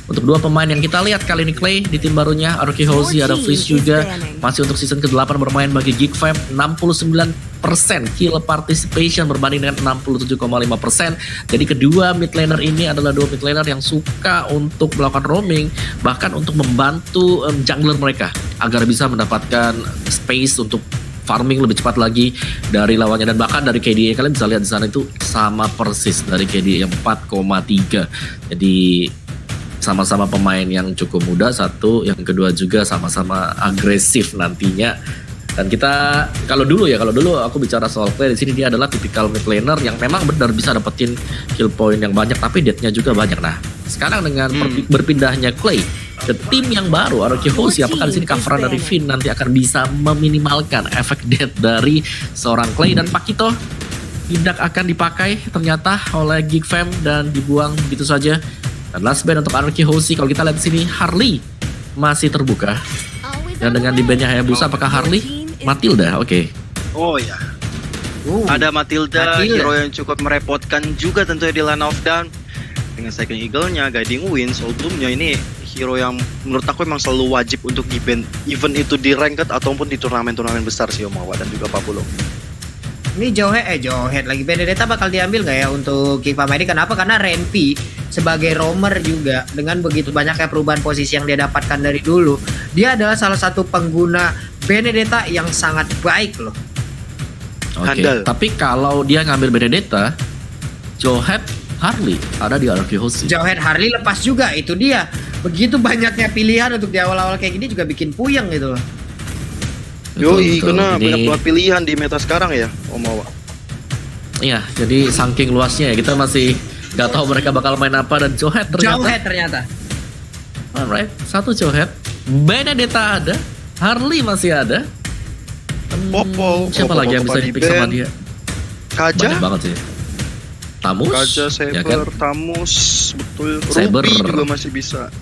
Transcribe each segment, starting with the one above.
Untuk dua pemain yang kita lihat kali ini Clay di tim barunya, Aroki Hoshi, ada Freeze juga. Masih untuk season ke-8 bermain bagi Geek Fam, 69% kill participation berbanding dengan 67,5%. Jadi kedua mid laner ini adalah dua mid laner yang suka untuk melakukan roaming, bahkan untuk membantu jungler mereka agar bisa mendapatkan space untuk farming lebih cepat lagi dari lawannya, dan bahkan dari KDA kalian bisa lihat di sana itu sama persis dari KDA yang 4,3. Jadi sama-sama pemain yang cukup muda satu, yang kedua juga sama-sama agresif nantinya. Dan kita kalau dulu aku bicara soal Clay di sini, dia adalah tipikal mid laner yang memang benar bisa dapetin kill point yang banyak, tapi death-nya juga banyak. Nah, sekarang dengan berpindahnya Clay ke tim yang baru Aroki Hoshi, apakah di sini coveran dari Finn nanti akan bisa meminimalkan efek death dari seorang Clay? Dan Pakito tidak akan dipakai ternyata oleh Geek Fam dan dibuang begitu saja. Dan last ban untuk Aroki Hoshi, kalau kita lihat di sini Harley masih terbuka. Dan dengan di bandnya Hayabusa, apakah Harley? Matilda, oke. Oh ya. Ada Matilda, hero yang cukup merepotkan juga tentunya di Land of Dawn. Dengan Cycling Eagle-nya, Guiding Winds, Oldbloom-nya, ini hero yang menurut aku memang selalu wajib untuk di-ban, even itu di ranked ataupun di turnamen-turnamen besar sih Omawa dan juga Papulo. Ini Jawhead lagi. Benedetta bakal diambil nggak ya untuk Geek Fam ID? Kenapa? Karena Renpi sebagai roamer juga, dengan begitu banyaknya perubahan posisi yang dia dapatkan dari dulu, dia adalah salah satu pengguna Benedetta yang sangat baik loh. Oke. Tapi kalau dia ngambil Benedetta, Jawhead, Harley ada di Aroki Hoshi. Jawhead, Harley lepas juga, itu dia. Begitu banyaknya pilihan untuk di awal-awal kayak gini juga bikin puyeng gitu loh. Yoi, karena banyak banget pilihan di meta sekarang ya, Omawa. Iya, jadi saking luasnya ya, kita masih gak tahu mereka bakal main apa. Dan Jawhead ternyata. Alright, satu Jawhead, Benedetta ada, Harley masih ada. Popo, siapa lagi yang bisa di-pick sama dia? Kaja? Banyak banget sih. Tamus, Kaja, Saber, ya kan? Tamus, betul. Saber Ruby juga masih bisa.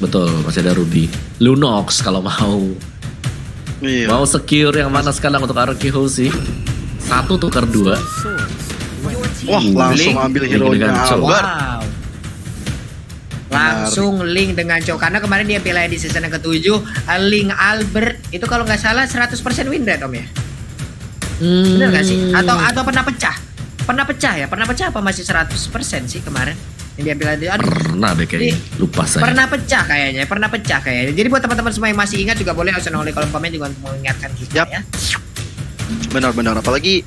Betul, masih ada Ruby. Lunox kalau mau. Iya. Mau secure yang mana sekarang untuk Aroki Hoshi? 1 tukar 2. Wah, langsung ambil hero-nya Albert. Wow. Langsung link dengan Chow, karena kemarin dia pilih di season yang ke-7, link Albert itu kalau nggak salah 100% win rate Om ya. Bener nggak sih? Atau pernah pecah? Pernah pecah apa masih 100% sih kemarin yang dia pilih? Pernah deh kayaknya, lupa saya. Pernah pecah kayaknya. Jadi buat teman-teman semua yang masih ingat juga boleh langsung oleh kolom komen juga untuk mengingatkan kita ya. Benar-benar, apalagi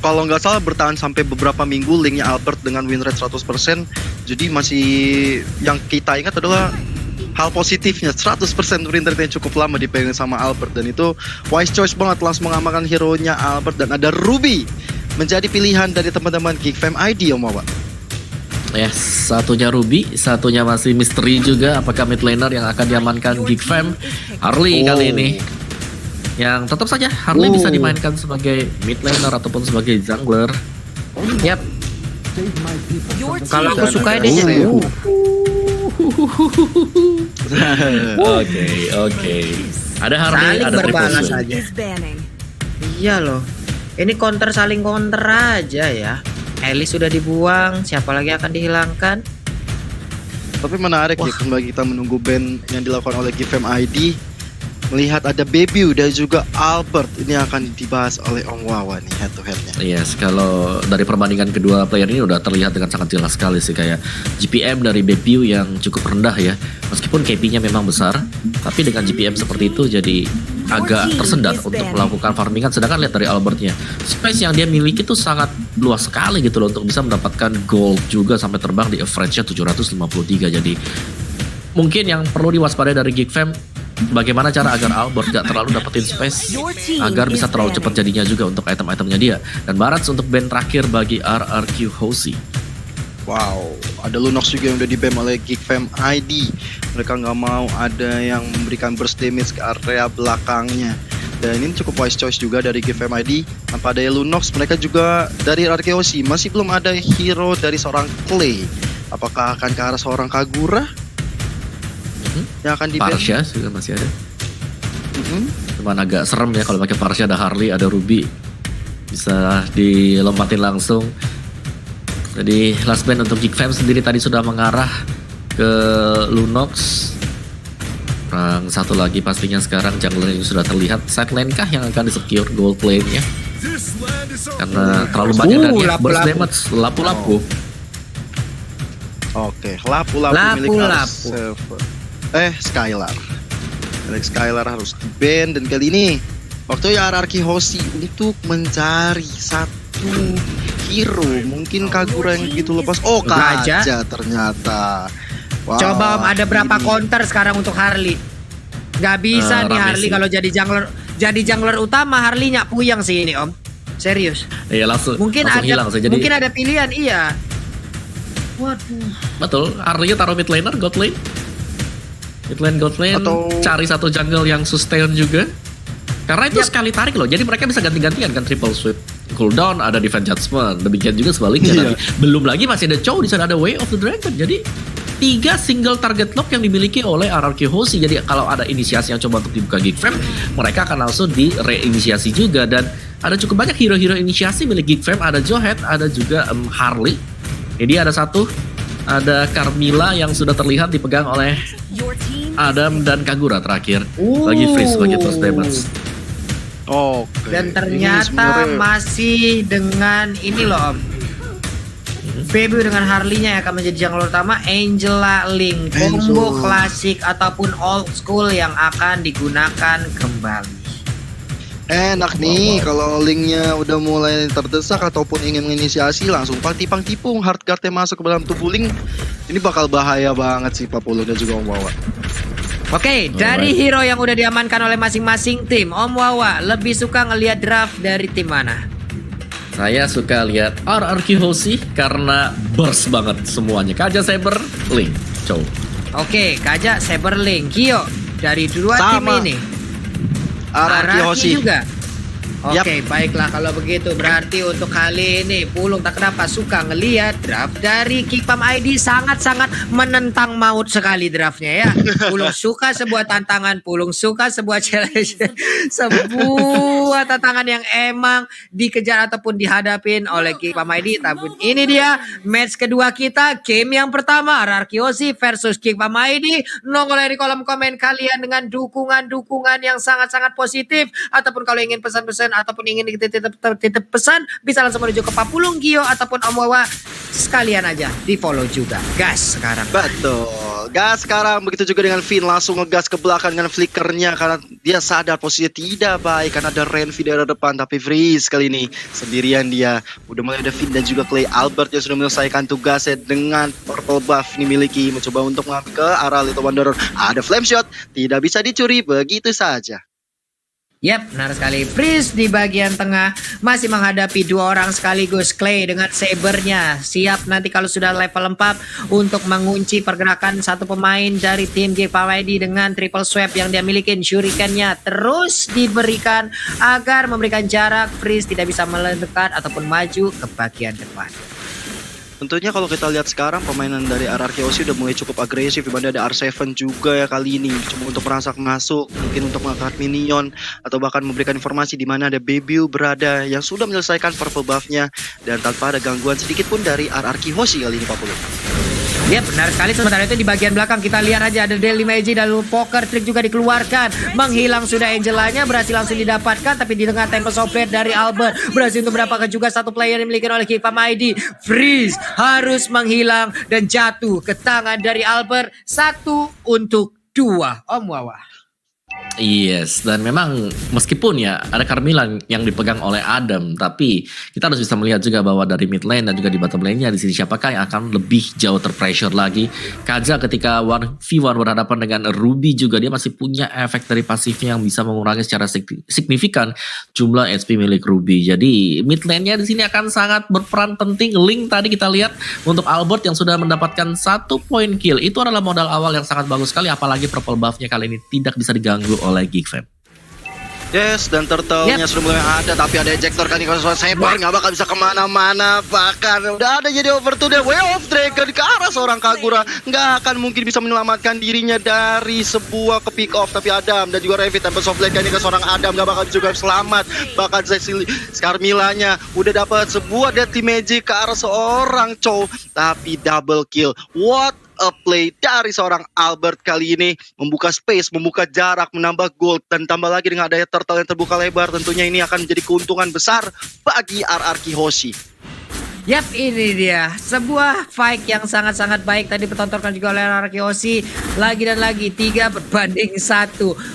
kalau nggak salah bertahan sampai beberapa minggu linknya Albert dengan win rate 100%. Jadi masih yang kita ingat adalah hal positifnya, 100% win rate yang cukup lama dipegang sama Albert. Dan itu wise choice banget, langsung mengamankan hero-nya Albert. Dan ada Ruby menjadi pilihan dari teman-teman Geek Fam ID, Om Wawa. Yes, satunya Ruby, satunya masih misteri juga. Apakah mid laner yang akan diamankan Geek Fam? Harley kali ini. Yang tetap saja Harley bisa dimainkan sebagai mid laner ataupun sebagai jungler. Yap. Kalau aku suka dia jadi. Oke. Ada Harley, saling ada berbalas Triple aja. Iya loh. Ini saling counter aja ya. Ellie sudah dibuang, siapa lagi akan dihilangkan? Tapi menarik ya, kembali kita menunggu band yang dilakukan oleh Geek Fam ID. Melihat ada Baby dan juga Albert, ini akan dibahas oleh Om Wawa nih head to headnya. Yes, kalau dari perbandingan kedua player ini udah terlihat dengan sangat jelas sekali sih, kayak GPM dari Baby yang cukup rendah ya. Meskipun KP-nya memang besar, tapi dengan GPM seperti itu jadi agak tersendat untuk melakukan farmingan. Sedangkan lihat dari Albertnya, space yang dia miliki tuh sangat luas sekali gitu loh untuk bisa mendapatkan gold juga sampai terbang di average-nya 753. Jadi mungkin yang perlu diwaspadai dari Geek Fam, bagaimana cara agar Albert gak terlalu dapetin space agar bisa terlalu cepat jadinya juga untuk item-itemnya dia. Dan Barats untuk band terakhir bagi RRQ Hoshi. Wow, ada Lunox juga yang udah di-bam oleh Geek Fam ID. Mereka nggak mau ada yang memberikan burst damage ke area belakangnya. Dan ini cukup wise choice juga dari Geek Fam ID. Tanpa ada Lunox, mereka juga dari RRQ Hoshi masih belum ada hero dari seorang Clay. Apakah akan ke arah seorang Kagura? Yang akan di-ban? Parsha juga masih ada. Cuman agak serem ya kalau pakai Parsha, ada Harley, ada Ruby. Bisa dilompatin langsung. Jadi last band untuk Geek Fam sendiri tadi sudah mengarah ke Lunox. Satu lagi pastinya sekarang jungler yang sudah terlihat. Side lane kah yang akan di-secure gold lane-nya? Karena terlalu banyak dan burst damage. Lapu-lapu. Oke, lapu-lapu milik Arseven. Skylar. Skylar harus di-ban, dan kali ini waktu ya RRQ Hoshi untuk mencari satu hero. Mungkin Kagura yang begitu lepas. Oh, Kaja ternyata. Wow, coba Om, ada berapa counter sekarang untuk Harley? Gak bisa nih Harley kalau jadi jungler utama. Harley-nya puyeng sih ini Om. Serius. Iya langsung ada hilang sih. Jadi mungkin ada pilihan, iya. Waduh. Betul, Harley-nya taruh mid laner, god lane. Mid lane, god lane, cari satu jungle yang sustain juga. Karena itu sekali tarik loh, jadi mereka bisa ganti-gantian kan triple sweep. Cooldown, ada defense judgment, demikian juga sebaliknya. Nanti. Belum lagi masih ada Chow, di sana ada Way of the Dragon. Jadi 3 single target lock yang dimiliki oleh RRQ Hoshi. Jadi kalau ada inisiasi yang coba untuk dibuka Geekfam, mereka akan langsung di reinisiasi juga. Dan ada cukup banyak hero-hero inisiasi milik Geekfam. Ada Johead, ada juga Harley. Jadi ada ada Carmilla yang sudah terlihat dipegang oleh Adam dan Kagura terakhir. Lagi freeze sebagai first damage. Dan ternyata masih dengan ini loh Om. Feby dengan Harley-nya akan menjadi jungler utama. Angela Link, combo klasik ataupun old school yang akan digunakan kembali. Enak nih kalau Linknya udah mulai terdesak ataupun ingin menginisiasi, langsung tipang-tipung hardguard-nya masuk ke dalam tubuh Link. Ini bakal bahaya banget sih Papulu dan juga Om Wawa. Oke, dari hero yang udah diamankan oleh masing-masing tim, Om Wawa lebih suka ngelihat draft dari tim mana? Saya suka lihat RRQ Hoshi karena burst banget semuanya. Kaja, Saber, Link, Chow. Oke, Kaja, Saber, Link, Kyo dari dua tim ini. RRQ Hoshi juga. Oke, baiklah kalau begitu berarti untuk kali ini Pulung tak kenapa suka ngelihat draft dari Geekfam ID. Sangat-sangat menentang maut sekali draftnya ya. Pulung suka sebuah tantangan, Pulung suka sebuah challenge, sebuah tantangan yang emang dikejar ataupun dihadapin oleh Geekfam ID. Tapi ini dia match kedua kita, game yang pertama RRQ Hoshi versus Geekfam ID. Nongol di kolom komen kalian dengan dukungan-dukungan yang sangat-sangat positif, ataupun kalau ingin pesan-pesan ataupun ingin titip pesan bisa langsung menuju ke Papulung, Gio ataupun Om Wawa. Sekalian aja di follow juga gas sekarang. Betul, gas sekarang. Begitu juga dengan Finn, langsung ngegas ke belakang dengan flickernya karena dia sadar posisinya tidak baik karena ada Renvi dari depan. Tapi freeze kali ini sendirian dia. Udah mulai ada Finn dan juga Clay Albert yang sudah menyelesaikan tugasnya dengan purple buff dimiliki, mencoba untuk mengambil ke arah Little Wanderer. Ada flame shot, tidak bisa dicuri begitu saja. Yap, benar sekali. Freeze di bagian tengah masih menghadapi dua orang sekaligus. Clay dengan sabernya siap nanti kalau sudah level 4 untuk mengunci pergerakan satu pemain dari tim Geekfam ID dengan triple swipe yang dia miliki. Shuriken-nya terus diberikan agar memberikan jarak. Freeze tidak bisa mendekat ataupun maju ke bagian depan. Tentunya kalau kita lihat sekarang permainan dari RRQ Hoshi udah mulai cukup agresif, dimana ada R7 juga ya kali ini cuma untuk merasak masuk, mungkin untuk mengangkat minion atau bahkan memberikan informasi di mana ada Bebiu berada yang sudah menyelesaikan purple buff-nya dan tanpa ada gangguan sedikit pun dari RRQ Hoshi kali ini Pak Pulu. Ya benar sekali. Sementara itu di bagian belakang kita lihat aja ada Daily Magic dan Poker Trick juga dikeluarkan. Menghilang sudah Angelanya, berhasil langsung didapatkan, tapi di tengah Tempest of Blade dari Albert berhasil untuk mendapatkan juga satu player yang dimiliki oleh Geekfam ID. Freeze harus menghilang dan jatuh ke tangan dari Albert. 1-2 Om Wawa. Yes, dan memang meskipun ya ada Carmilla yang dipegang oleh Adam, tapi kita harus bisa melihat juga bahwa dari mid lane dan juga di bottom lane-nya di sini siapakah yang akan lebih jauh terpressure lagi. Kaja ketika 1v1 berhadapan dengan Ruby juga dia masih punya efek dari pasifnya yang bisa mengurangi secara signifikan jumlah HP milik Ruby. Jadi mid lane-nya di sini akan sangat berperan penting. Link tadi kita lihat untuk Albert yang sudah mendapatkan 1 point kill. Itu adalah modal awal yang sangat bagus sekali, apalagi purple buff-nya kali ini tidak bisa diganggu oleh Geekfam. Yes, dan turtle-nya sudah mulai ada, tapi ada ejector kan kalau soal Saber nggak bakal bisa kemana-mana. Bahkan udah ada jadi overture dan Way of Dragon ke arah seorang Kagura, nggak akan mungkin bisa menyelamatkan dirinya dari sebuah ke pick off. Tapi Adam dan juga Revi Tempest of Blade kan ke seorang Adam nggak bakal juga selamat. Bahkan Carmilla-nya udah dapat sebuah Deadly Magic ke arah seorang Chow, tapi double kill. What up play dari seorang Albert kali ini, membuka space, membuka jarak, menambah gold, dan tambah lagi dengan adanya turtle yang terbuka lebar. Tentunya ini akan menjadi keuntungan besar bagi RRQ Hoshi. Yap, ini dia sebuah fight yang sangat-sanget baik tadi dipertontonkan juga oleh RRQ Hoshi. Lagi dan lagi 3-1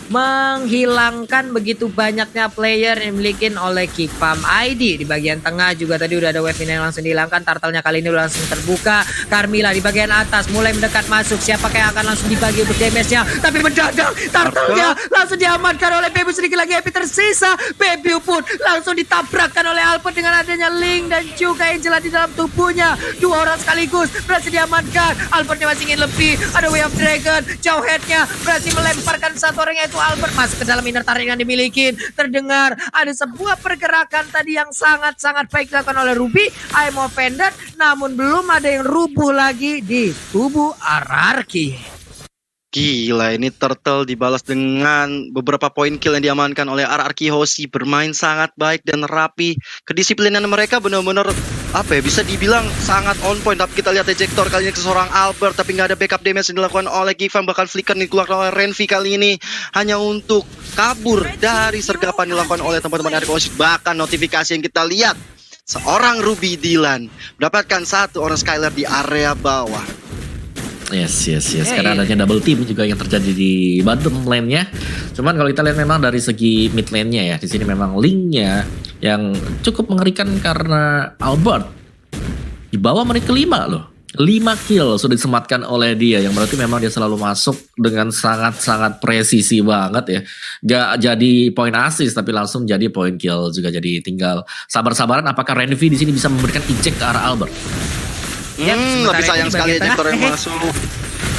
menghilangkan begitu banyaknya player yang dimiliki oleh Geek Farm ID. Di bagian tengah juga tadi udah ada wave yang langsung dihilangkan. Turtle-nya kali ini udah langsung terbuka. Carmilla di bagian atas mulai mendekat masuk. Siapakah yang akan langsung dibagi untuk damage-nya? Tapi mendadak Turtle-nya langsung diamankan oleh Bebu. Sedikit lagi Happy tersisa. Bebu pun langsung ditabrakkan oleh Albert dengan adanya Link dan juga Angela di dalam tubuhnya. Dua orang sekaligus berhasil diamankan. Albertnya masih ingin lebih. Ada Way of Dragon. Jauh headnya berhasil melemparkan satu orang, yaitu Albert masuk ke dalam inner turret yang dimiliki. Terdengar ada sebuah pergerakan tadi yang sangat-sangat baik dilakukan oleh Ruby. I'm offended, namun belum ada yang rubuh lagi di tubuh RRQ. Gila, ini Turtle dibalas dengan beberapa poin kill yang diamankan oleh RRQ Hoshi. Bermain sangat baik dan rapi. Kedisiplinan mereka benar-benar bisa dibilang sangat on point. Tapi kita lihat ejector kali ini ke seorang Albert, tapi nggak ada backup damage yang dilakukan oleh Gifam. Bahkan flicker dikeluarkan oleh Renvi kali ini hanya untuk kabur dari sergapan dilakukan oleh teman-teman RRQ Hoshi. Bahkan notifikasi yang kita lihat, seorang Ruby Dylan mendapatkan satu orang Skylar di area bawah. Yes. Karena adanya double team juga yang terjadi di bottom lane-nya. Cuman kalau kita lihat memang dari segi mid lane-nya ya, di sini memang link-nya yang cukup mengerikan karena Albert di bawah menit kelima loh. 5 kill sudah disematkan oleh dia, yang berarti memang dia selalu masuk dengan sangat-sangat presisi banget ya. Gak jadi poin assist tapi langsung jadi poin kill juga. Jadi tinggal sabar-sabaran apakah Renvi di sini bisa memberikan eject ke arah Albert. Lebih sayang sekali ejector yang masuk.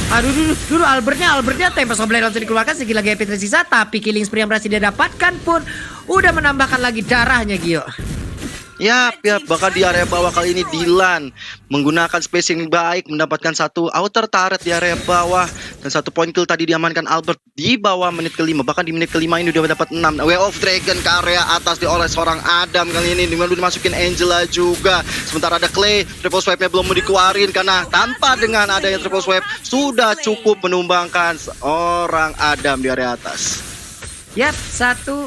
Aduh, dulu Albertnya Tempest of Blade langsung dikeluarkan. Sedikit lagi Happy tersisa, tapi killing spree yang berhasil dia dapatkan pun udah menambahkan lagi darahnya, Gio. Yap, bahkan di area bawah kali ini Dylan menggunakan spacing baik, mendapatkan satu outer turret di area bawah dan satu point kill tadi diamankan Albert di bawah menit kelima. Bahkan di menit kelima ini udah dapat 6 Way of Dragon ke area atas diolah seorang Adam kali ini, dimana dimasukin Angela juga. Sementara ada Clay, triple swipe-nya belum mau dikeluarin karena tanpa dengan adanya triple swipe sudah cukup menumbangkan seorang Adam di area atas. Yap, satu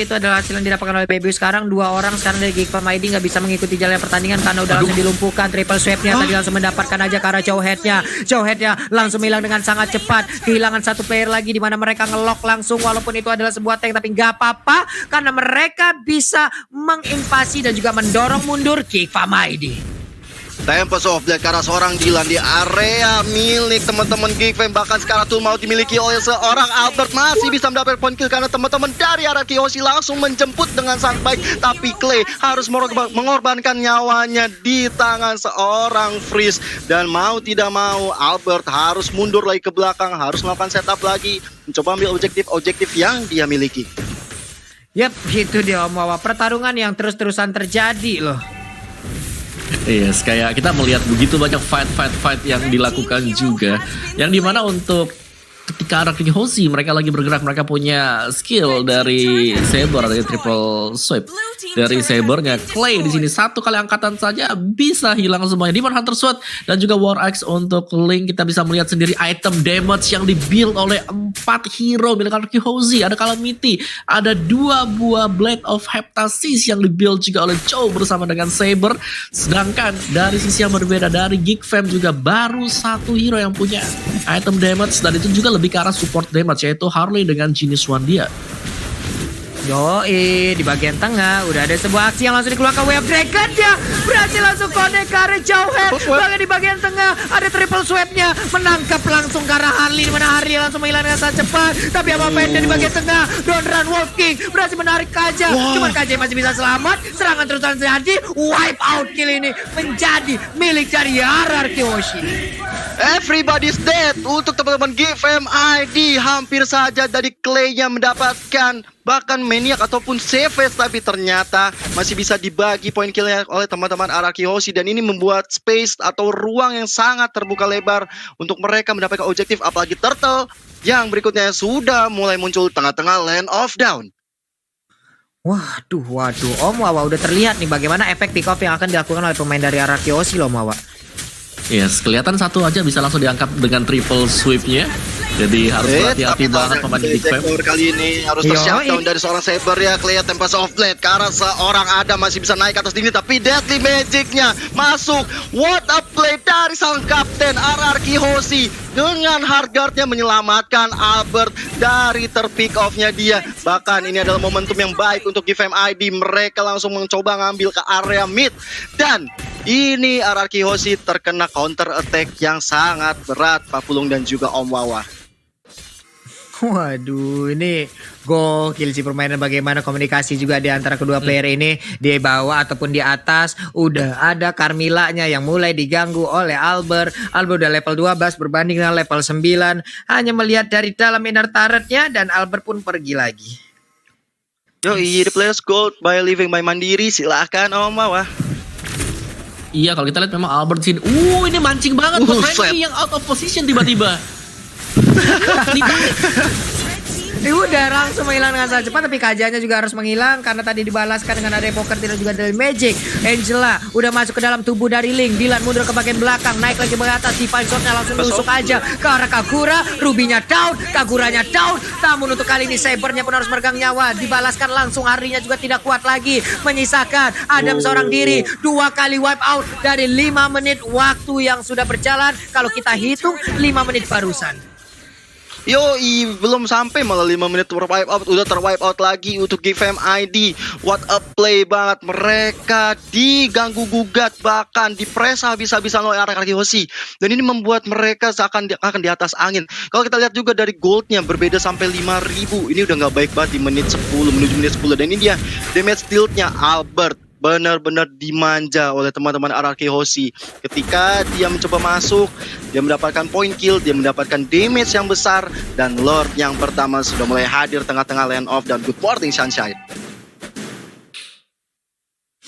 itu adalah hasil yang didapatkan oleh Baby. Sekarang 2 orang sekarang dari Geek Farm ID nggak bisa mengikuti jalannya pertandingan karena udah langsung dilumpuhkan. Triple swipe-nya tadi langsung mendapatkan aja ke arah jauh head-nya langsung hilang dengan sangat cepat. Kehilangan satu player lagi di mana mereka ngelock langsung, walaupun itu adalah sebuah tank tapi nggak apa-apa karena mereka bisa menginvasi dan juga mendorong mundur Geek Farm ID. Tempest of Blade karena seorang Dylan di area milik teman-teman Geekfam. Bahkan sekarang tuh mau dimiliki oleh seorang Albert, masih bisa mendapat point kill karena teman-teman dari RRQ Hoshi langsung menjemput dengan sangat baik. Tapi Clay harus mengorbankan nyawanya di tangan seorang Freeze. Dan mau tidak mau Albert harus mundur lagi ke belakang, harus melakukan setup lagi, mencoba ambil objektif yang dia miliki. Yap, itu dia Om Wawa. Pertarungan yang terus-terusan terjadi loh. Yes, kayak kita melihat begitu banyak fight yang dilakukan juga, yang dimana untuk ketika RRQ Hoshi mereka lagi bergerak, mereka punya skill dari Saber, dari triple swipe dari Sabernya. Clay di sini satu kali angkatan saja bisa hilang semuanya. Demon Hunter Sword dan juga War Axe untuk Link. Kita bisa melihat sendiri item damage yang dibuild oleh 4 hero milik RRQ Hoshi. Ada Calamity, ada 2 buah Blade of Heptasis yang dibuild juga oleh Chow bersama dengan Saber. Sedangkan dari sisi yang berbeda dari Geek Fam juga baru 1 hero yang punya item damage, dan itu juga lebih ke arah support damage, yaitu Harley dengan Genius One dia. Yoi, di bagian tengah udah ada sebuah aksi yang langsung dikeluarkan. Way of Dragon dia berhasil langsung connect ke arah jauh head. Bahkan di bagian tengah ada triple swipe-nya, menangkap langsung ke arah Harley, di mana Harley langsung menghilang dengan sangat cepat. Tapi apa pendek di bagian tengah, Don't Run Wolf King berhasil menarik Kaja. Cuman Kaja masih bisa selamat. Serangan terus terjadi, wipe out kill ini menjadi milik dari RRQ Hoshi. Everybody's dead untuk teman-teman Geekfam ID. Hampir saja dari Clay-nya mendapatkan bahkan maniak ataupun save, tapi ternyata masih bisa dibagi poin killnya oleh teman-teman RRQ Hoshi. Dan ini membuat space atau ruang yang sangat terbuka lebar untuk mereka mendapatkan objektif. Apalagi Turtle yang berikutnya sudah mulai muncul tengah-tengah Land of Down. Waduh Om Wawa, udah terlihat nih bagaimana efek pick off yang akan dilakukan oleh pemain dari RRQ Hoshi loh Om Wawa. Yes, kelihatan satu aja bisa langsung diangkat dengan triple sweep-nya. Jadi harus berhati-hati banget pemain Geek Fam. Kali ini harus tershutdown dari seorang Saber ya. Kelihatan Tempest of Blade ke arah seorang Adam masih bisa naik ke atas dinding, tapi Deadly Magic-nya masuk. What a play dari sang kapten RRQ Hoshi. Dengan hard guard-nya menyelamatkan Albert dari terpick off-nya dia. Bahkan ini adalah momentum yang baik untuk GFM ID. Mereka langsung mencoba ngambil ke area mid. Dan ini RRQ Hoshi terkena counter attack yang sangat berat, Pak Pulung dan juga Om Wawa. Waduh, ini gokil sih permainan, bagaimana komunikasi juga di antara kedua player ini. Di bawah ataupun di atas udah ada Carmilla-nya yang mulai diganggu oleh Albert. Albert udah level 12 berbanding dengan level 9. Hanya melihat dari dalam inner turret-nya dan Albert pun pergi lagi. The players gold by living by mandiri. Silahkan Om Wawa. Iya, kalau kita lihat memang Albert sini. Ini mancing banget buat Randy yang out of position tiba-tiba. Udah langsung menghilang dengan sangat cepat, tapi kajiannya juga harus menghilang karena tadi dibalaskan dengan ada poker tidak juga dari Magic. Angela udah masuk ke dalam tubuh dari Link. Dylan mundur ke bagian belakang, naik lagi ke atas. Divine Sword-nya langsung nusuk aja ke arah Kagura. Ruby-nya down, Kaguranya down. Namun untuk kali ini Saber-nya pun harus meregang nyawa. Dibalaskan langsung, harinya juga tidak kuat lagi. Menyisakan Adam seorang diri. 2 kali wipe out dari 5 menit waktu yang sudah berjalan. Kalau kita hitung 5 menit barusan. Belum sampai malah 5 menit terwipe out, udah terwipe out lagi untuk GFM ID. What a play banget, mereka diganggu gugat bahkan dipres habis-habisan oleh RRQ Hoshi. Dan ini membuat mereka akan di atas angin. Kalau kita lihat juga dari goldnya berbeda sampai 5.000. Ini udah nggak baik banget di menit 10 menuju menit 10. Dan ini dia damage deal-nya Albert. Benar-benar dimanja oleh teman-teman RRQ Hoshi. Ketika dia mencoba masuk, dia mendapatkan point kill, dia mendapatkan damage yang besar, dan Lord yang pertama sudah mulai hadir tengah-tengah land off. Dan good morning Sunshine.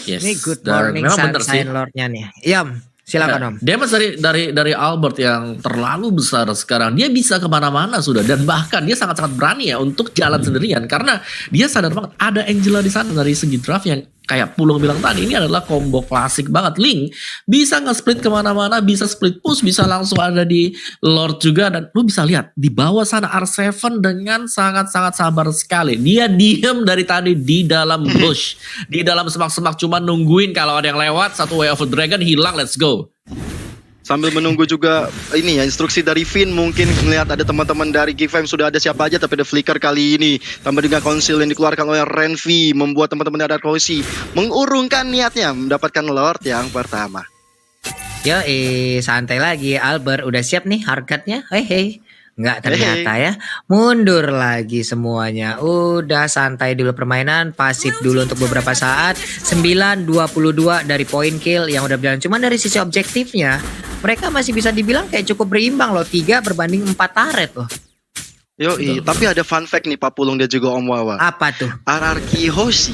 Yes. Ini good morning Sunshine Lord-nya nih. Silakan Om. Damage dari Albert yang terlalu besar sekarang. Dia bisa kemana-mana sudah, dan bahkan dia sangat-sangat berani ya untuk jalan sendirian karena dia sadar banget ada Angela di sana. Dari segi draft yang kayak Pulung bilang tadi, ini adalah combo klasik banget. Link bisa nge-split kemana-mana, bisa split push, bisa langsung ada di Lord juga. Dan lu bisa lihat di bawah sana R7 dengan sangat-sangat sabar sekali. Dia diem dari tadi di dalam bush, di dalam semak-semak, cuma nungguin kalau ada yang lewat. Satu Way of the Dragon hilang, let's go. Sambil menunggu juga ini ya, instruksi dari Finn, mungkin melihat ada teman-teman dari GFM sudah ada siapa aja, tapi ada flicker kali ini. Tambah dengan konsil yang dikeluarkan oleh Renvi, membuat teman-teman dari Hoshi mengurungkan niatnya mendapatkan Lord yang pertama. Santai lagi, Albert udah siap nih hargatnya. Nggak ternyata ya, mundur lagi semuanya. Udah santai dulu permainan, pasif dulu untuk beberapa saat. 9-22 dari point kill yang udah berjalan. Cuman dari sisi objektifnya mereka masih bisa dibilang kayak cukup berimbang loh, 3 berbanding 4 turret loh. Tapi ada fun fact nih Pak Pulung dan juga Om Wawa. Apa tuh? RRQ Hoshi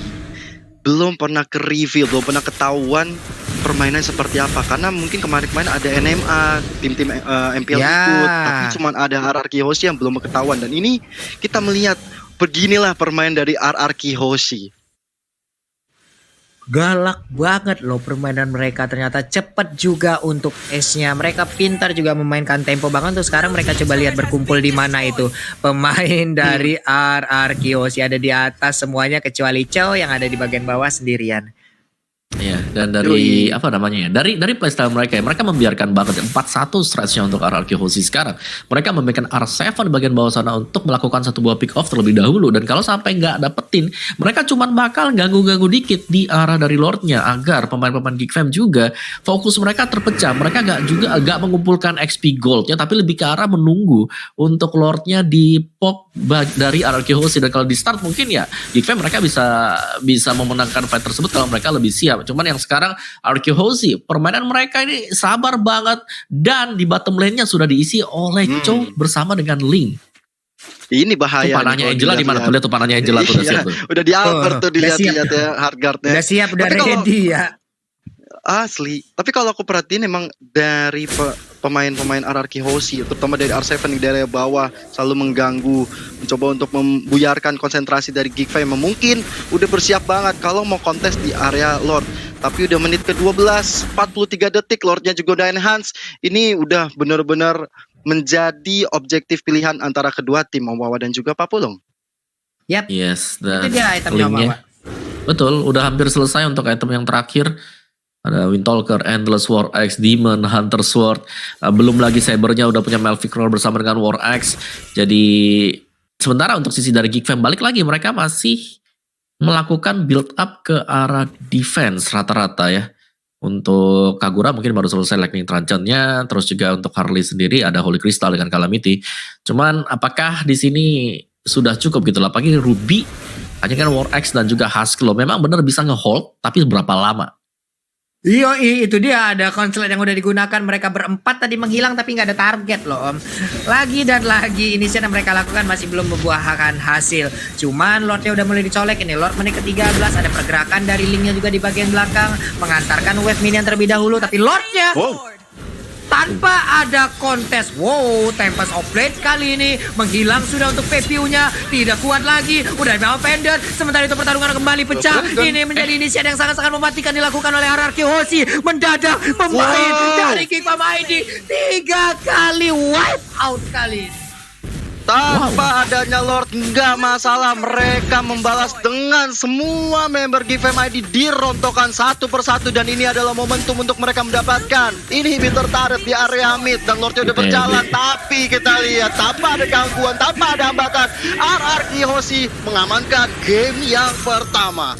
belum pernah ke reveal, belum pernah ketahuan permainan seperti apa, karena mungkin kemarin-kemarin ada NMA, tim-tim MPL ikut, tapi cuma ada RRQ Hoshi yang belum ketahuan. Dan ini kita melihat beginilah permainan dari RRQ Hoshi. Galak banget loh permainan mereka, ternyata cepat juga untuk S-nya. Mereka pintar juga memainkan tempo banget tuh. Sekarang mereka coba lihat berkumpul di mana itu pemain dari RRQ Hoshi ada di atas semuanya kecuali Chow yang ada di bagian bawah sendirian. Iya, dan dari dari playstyle mereka ya, mereka membiarkan banget 4-1 stretch-nya untuk RRQ Hoshi sekarang. Mereka memberikan R7 di bagian bawah sana untuk melakukan satu buah pick off terlebih dahulu, dan kalau sampai nggak dapetin, mereka cuman bakal ganggu-ganggu dikit di arah dari Lordnya agar pemain-pemain GFM juga fokus mereka terpecah. Mereka nggak mengumpulkan XP goldnya, tapi lebih ke arah menunggu untuk Lordnya di pop dari RRQ Hoshi. Dan kalau di start mungkin ya GFM mereka bisa memenangkan fight tersebut kalau mereka lebih siap. Cuman yang sekarang RRQ Hoshi, permainan mereka ini sabar banget, dan di bottom lane-nya sudah diisi oleh Chow bersama dengan Link. Ini bahaya. Tuh panahnya Angela di mana tuh? Lihat tuh panahnya Angela tuh udah siap tuh. Udah di Albert tuh dilihat-lihat ya hard guard-nya. Udah siap, udah ready ya. Asli. Tapi kalau aku perhatiin emang dari pemain-pemain RRQ Hoshi, terutama dari R7 di daerah bawah, selalu mengganggu, mencoba untuk membuyarkan konsentrasi dari GFM. Mungkin udah bersiap banget kalau mau kontes di area Lord. Tapi udah menit ke-12, 43 detik, Lordnya juga udah enhance. Ini udah benar-benar menjadi objektif pilihan antara kedua tim, Om Wawa dan juga Papulung. Yap, Yes, itu dan dia itemnya Om linknya. Wawa. Betul, udah hampir selesai untuk item yang terakhir. Ada Windtalker, Endless War Axe, Demon, Hunter Sword. Belum lagi Sabernya udah punya Melvic Roll bersama dengan War Axe. Jadi sementara untuk sisi dari Geek Fam balik lagi, mereka masih melakukan build up ke arah defense rata-rata ya. Untuk Kagura mungkin baru selesai Lightning Truncheon-nya, terus juga untuk Harley sendiri ada Holy Crystal dengan Calamity. Cuman apakah di sini sudah cukup gitu lah? Apalagi Ruby hanya kan War Axe dan juga Husky loh. Memang benar bisa nge-hold, tapi berapa lama? Iya, itu dia ada konslet yang udah digunakan. Mereka berempat tadi menghilang tapi nggak ada target loh Om. Lagi dan lagi inisiatif yang mereka lakukan masih belum membuahkan hasil. Cuman Lordnya udah mulai dicolek ini. Lord menit ke-13, ada pergerakan dari Linknya juga di bagian belakang mengantarkan wave minion terlebih dahulu. Tapi Lordnya tanpa ada kontes. Wow, Tempest of Blade kali ini menghilang sudah untuk PPU-nya. Tidak kuat lagi. Udah memang pendant. Sementara itu pertarungan kembali pecah. Ini menjadi inisiatif yang sangat-sangat mematikan dilakukan oleh Hierarchy Hoshi. Mendadak pemain dari Geek Fam ID 3 kali wipe out kali ini. Tanpa adanya Lord nggak masalah, mereka membalas dengan semua member Geek Fam ID dirontokkan satu persatu, dan ini adalah momentum untuk mereka mendapatkan inhibitor turret di area mid, dan Lordnya udah berjalan. Tapi kita lihat tanpa ada gangguan, tanpa ada hambatan, RRQ Hoshi mengamankan game yang pertama.